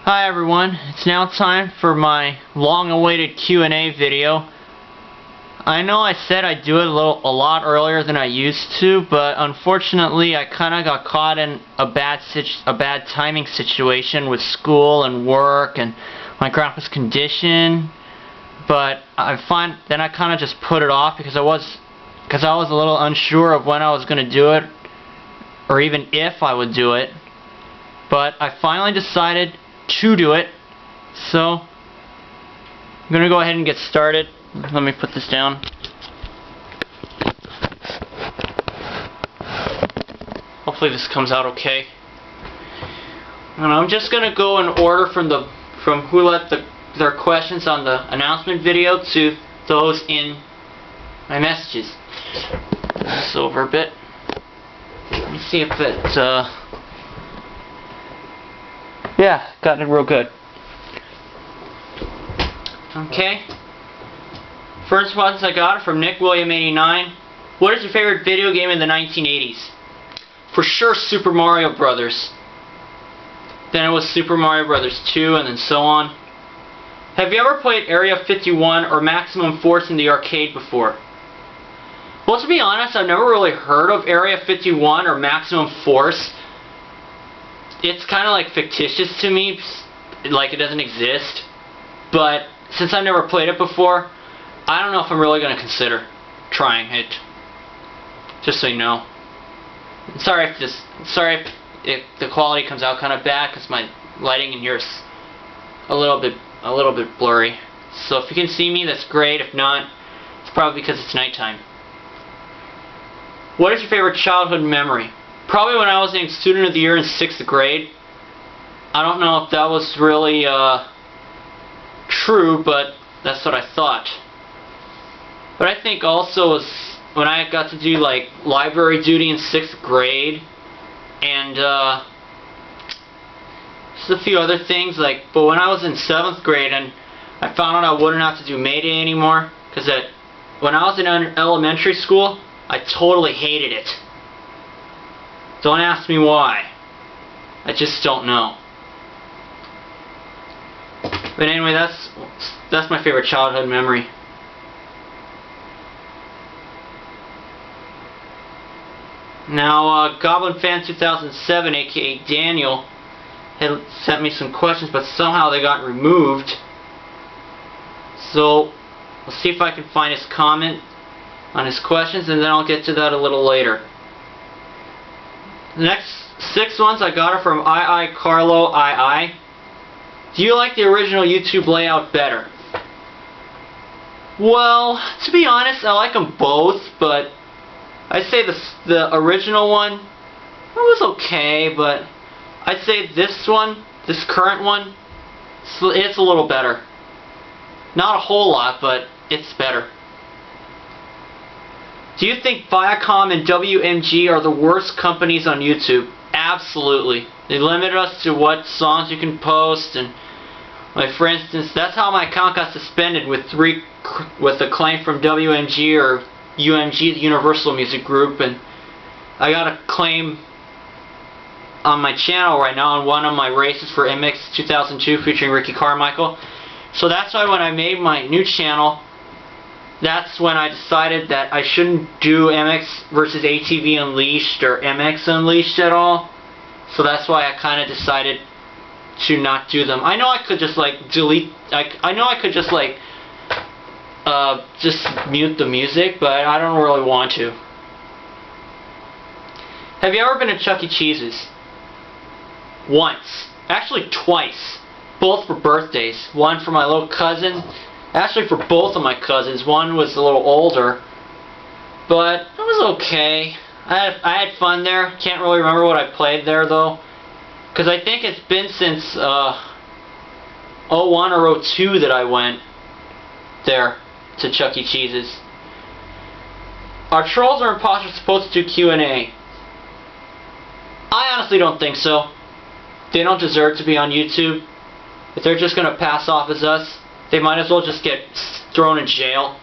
Hi everyone, it's now time for my long-awaited Q&A video. I know I said I'd do it a lot earlier than I used to, but unfortunately I kind of got caught in a bad timing situation with school and work and my grandpa's condition. But I kind of just put it off because I was a little unsure of when I was going to do it, or even if I would do it. But I finally decided to do it, so I'm gonna go ahead and get started. Let me put this down. Hopefully this comes out okay. And I'm just gonna go in order from who left their questions on the announcement video to those in my messages. Move this over a bit. Let me see if it yeah, got it real good. Okay. First ones I got from Nick William 89. What is your favorite video game in the 1980s? For sure Super Mario Brothers. Then it was Super Mario Brothers 2 and then so on. Have you ever played Area 51 or Maximum Force in the arcade before? Well, to be honest, I've never really heard of Area 51 or Maximum Force. It's kind of like fictitious to me, like it doesn't exist. But since I've never played it before, I don't know if I'm really going to consider trying it. Just so you know. Sorry if the quality comes out kind of bad, because my lighting in here is a little bit blurry. So if you can see me, that's great. If not, it's probably because it's nighttime. What is your favorite childhood memory? Probably when I was named Student of the Year in 6th grade. I don't know if that was really true, but that's what I thought. But I think also was when I got to do like library duty in 6th grade, and just a few other things. But when I was in 7th grade and I found out I wouldn't have to do Mayday anymore, because when I was in elementary school, I totally hated it. Don't ask me why. I just don't know. But anyway, that's my favorite childhood memory. Now, Goblin Fan 2007, aka Daniel, had sent me some questions, but somehow they got removed. So, we'll see if I can find his comment on his questions, and then I'll get to that a little later. The next 6 ones I got are from Carlo II. Do you like the original YouTube layout better? Well, to be honest, I like them both, but I'd say the original one, it was okay, but I'd say this current one, it's a little better. Not a whole lot, but it's better. Do you think Viacom and WMG are the worst companies on YouTube? Absolutely. They limit us to what songs you can post, and like for instance, that's how my account got suspended with a claim from WMG or UMG, the Universal Music Group, and I got a claim on my channel right now on one of my races for MX 2002 featuring Ricky Carmichael. So that's why when I made my new channel, that's when I decided that I shouldn't do MX versus ATV Unleashed or MX Unleashed at all. So that's why I kind of decided to not do them. I know I could just like delete. I know I could just like just mute the music, but I don't really want to. Have you ever been to Chuck E. Cheese's? Once. Actually twice. Both for birthdays. One for my little cousin. Actually for both of my cousins. One was a little older, but it was okay. I had fun there. Can't really remember what I played there though, because I think it's been since 01 or 02 that I went there to Chuck E. Cheese's. Are trolls or imposters supposed to do Q&A? I honestly don't think so. They don't deserve to be on YouTube. If they're just going to pass off as us, they might as well just get thrown in jail.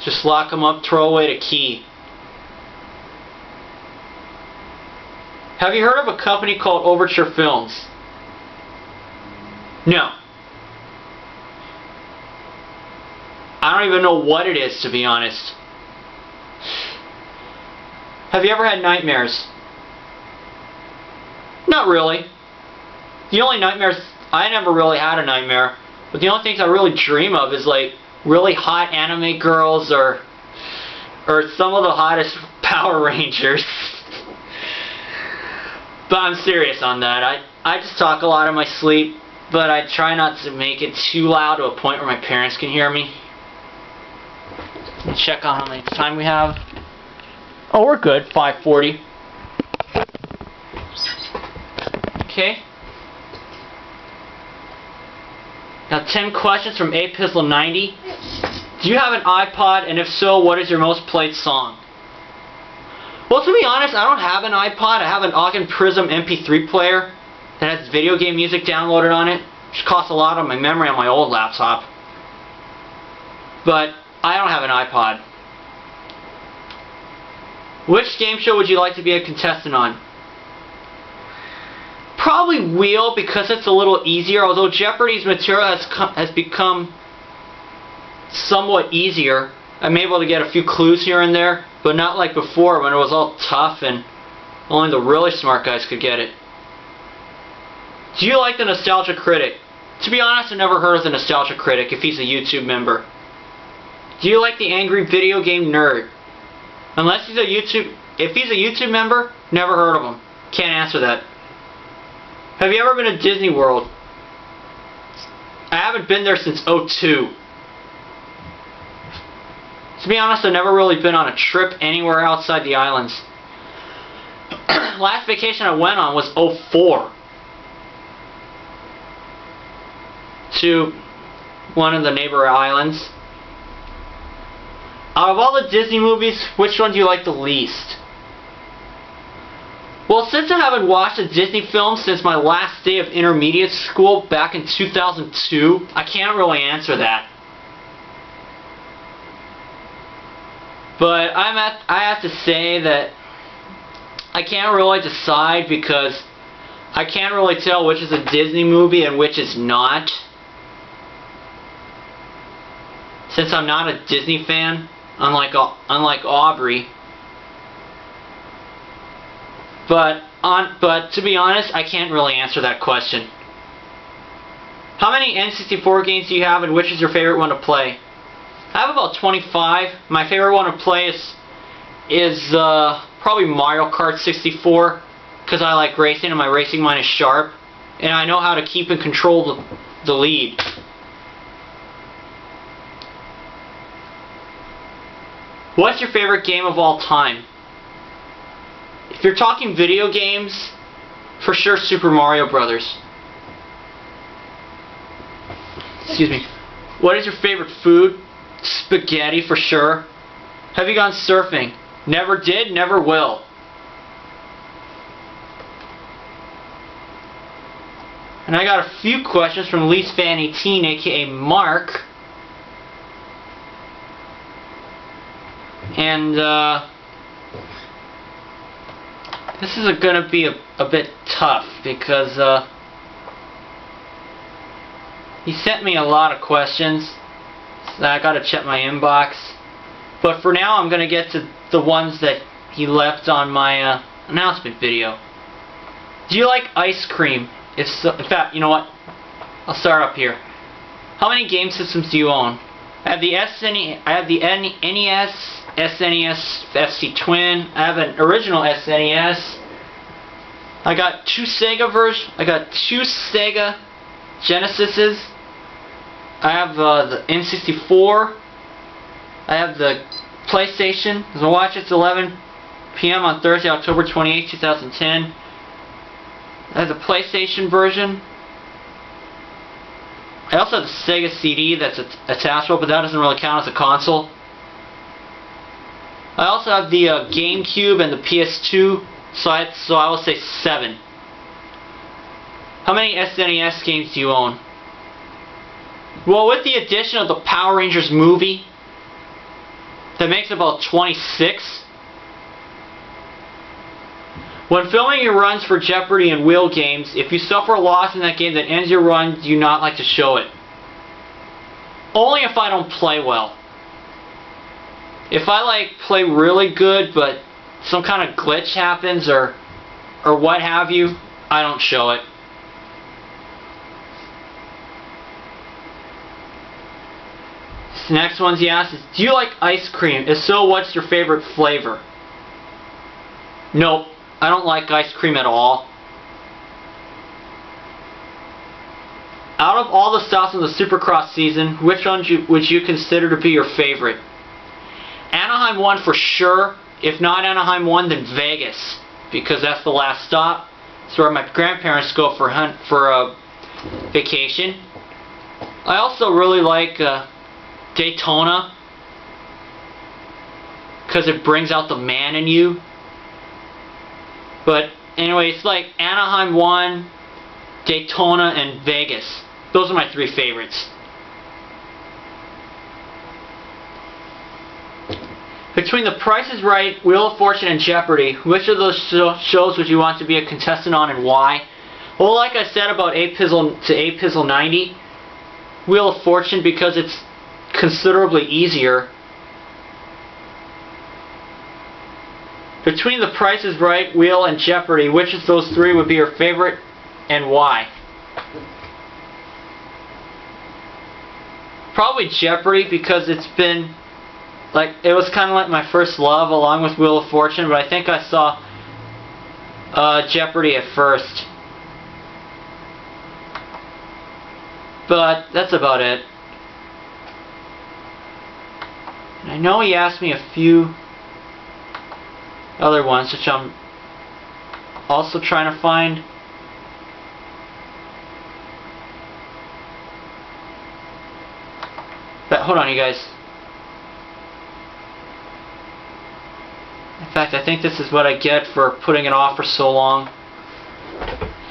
Just lock them up, throw away the key. Have you heard of a company called Overture Films? No. I don't even know what it is, to be honest. Have you ever had nightmares? Not really. The only nightmares, I never really had a nightmare, but the only things I really dream of is like really hot anime girls or some of the hottest Power Rangers. But I'm serious on that. I just talk a lot in my sleep, but I try not to make it too loud to a point where my parents can hear me. Check on how much time we have. Oh, we're good. 5:40. Okay. Now 10 questions from Apizzle90. Do you have an iPod, and if so, what is your most played song? Well, to be honest, I don't have an iPod. I have an Ogden Prism MP3 player that has video game music downloaded on it, which costs a lot on my memory on my old laptop. But I don't have an iPod. Which game show would you like to be a contestant on? Probably Wheel, because it's a little easier, although Jeopardy's material has become somewhat easier. I'm able to get a few clues here and there, but not like before when it was all tough and only the really smart guys could get it. Do you like the Nostalgia Critic? To be honest, I've never heard of the Nostalgia Critic if he's a YouTube member. Do you like the Angry Video Game Nerd? Unless he's if he's a YouTube member, never heard of him. Can't answer that. Have you ever been to Disney World? I haven't been there since '02. To be honest, I've never really been on a trip anywhere outside the islands. Last vacation I went on was '04. To one of the neighbor islands. Out of all the Disney movies, which one do you like the least? Well, since I haven't watched a Disney film since my last day of intermediate school back in 2002, I can't really answer that. But I have to say that I can't really decide because I can't really tell which is a Disney movie and which is not. Since I'm not a Disney fan, unlike Aubrey. But to be honest, I can't really answer that question. How many N64 games do you have, and which is your favorite one to play? I have about 25. My favorite one to play is probably Mario Kart 64, because I like racing and my racing mind is sharp, and I know how to keep and control the lead. What's your favorite game of all time? If you're talking video games, for sure Super Mario Brothers. Excuse me. What is your favorite food? Spaghetti for sure. Have you gone surfing? Never did, never will. And I got a few questions from LeeSfan18, aka Mark. And this is going to be a bit tough because he sent me a lot of questions, so I got to check my inbox. But for now, I'm going to get to the ones that he left on my announcement video. Do you like ice cream? If so, in fact, you know what? I'll start up here. How many game systems do you own? I have the NES, SNES, FC Twin. I have an original SNES. I got two Sega Genesises. I have the N64. I have the PlayStation. As I watch, it's 11 p.m. on Thursday, October 28, 2010. I have the PlayStation version. I also have the Sega CD that's attachable, but that doesn't really count as a console. I also have the GameCube and the PS2, so I will say 7. How many SNES games do you own? Well, with the addition of the Power Rangers movie, that makes about 26. When filming your runs for Jeopardy and wheel games, if you suffer a loss in that game that ends your run, do you not like to show it? Only if I don't play well. If I play really good but some kind of glitch happens or what have you, I don't show it. The next one he asked is, do you like ice cream? If so, what's your favorite flavor? Nope, I don't like ice cream at all. Out of all the stops in the Supercross season, which one would you consider to be your favorite? Anaheim 1 for sure. If not Anaheim 1, then Vegas, because that's the last stop. It's where my grandparents go for a vacation. I also really like Daytona, because it brings out the man in you. But anyway, it's like Anaheim 1, Daytona, and Vegas. Those are my three favorites. Between The Price is Right, Wheel of Fortune, and Jeopardy, which of those shows would you want to be a contestant on and why? Well, like I said about 8-Pizzle to 8-Pizzle 90, Wheel of Fortune, because it's considerably easier. Between The Price is Right, Wheel, and Jeopardy, which of those three would be your favorite and why? Probably Jeopardy, because it's been it was kind of like my first love along with Wheel of Fortune, but I think I saw Jeopardy at first. But that's about it. And I know he asked me a few other ones, which I'm also trying to find. But hold on, you guys. In fact, I think this is what I get for putting it off for so long.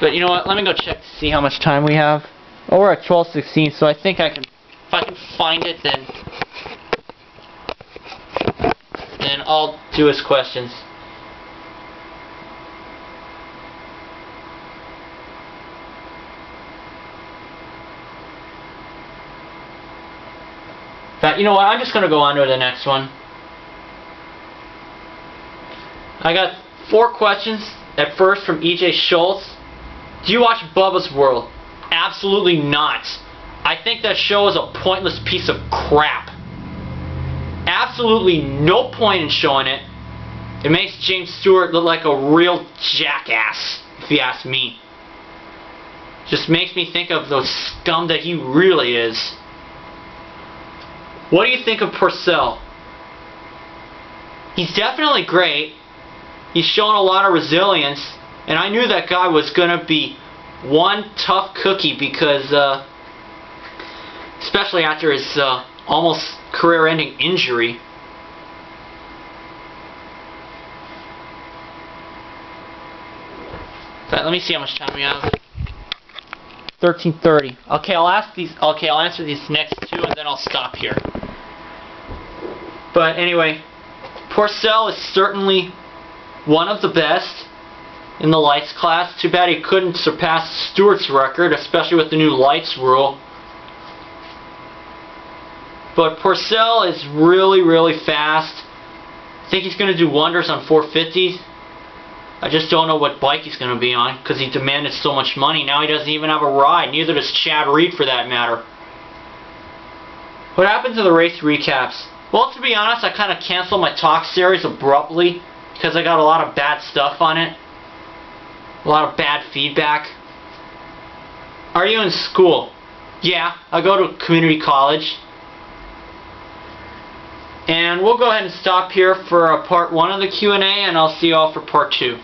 But you know what? Let me go check to see how much time we have. Oh, we're at 12:16, so I think I can. If I can find it, then I'll do his questions. But you know what? I'm just going to go on to the next one. I got 4 questions at first from EJ Schultz. Do you watch Bubba's World? Absolutely not. I think that show is a pointless piece of crap. Absolutely no point in showing it. It makes James Stewart look like a real jackass, if you ask me. Just makes me think of the scum that he really is. What do you think of Purcell? He's definitely great. He's shown a lot of resilience, and I knew that guy was going to be one tough cookie because, especially after his almost career-ending injury. But let me see how much time we have. 13:30. Okay, I'll answer these next 2, and then I'll stop here. But anyway, Purcell is certainly one of the best in the lights class. Too bad he couldn't surpass Stewart's record, especially with the new lights rule. But Purcell is really, really fast. I think he's going to do wonders on 450s. I just don't know what bike he's going to be on because he demanded so much money. Now he doesn't even have a ride. Neither does Chad Reed, for that matter. What happened to the race recaps? Well, to be honest, I kind of canceled my talk series abruptly because I got a lot of bad stuff on it. A lot of bad feedback. Are you in school? Yeah, I go to community college. And we'll go ahead and stop here for part 1 of the Q&A, and I'll see you all for part 2.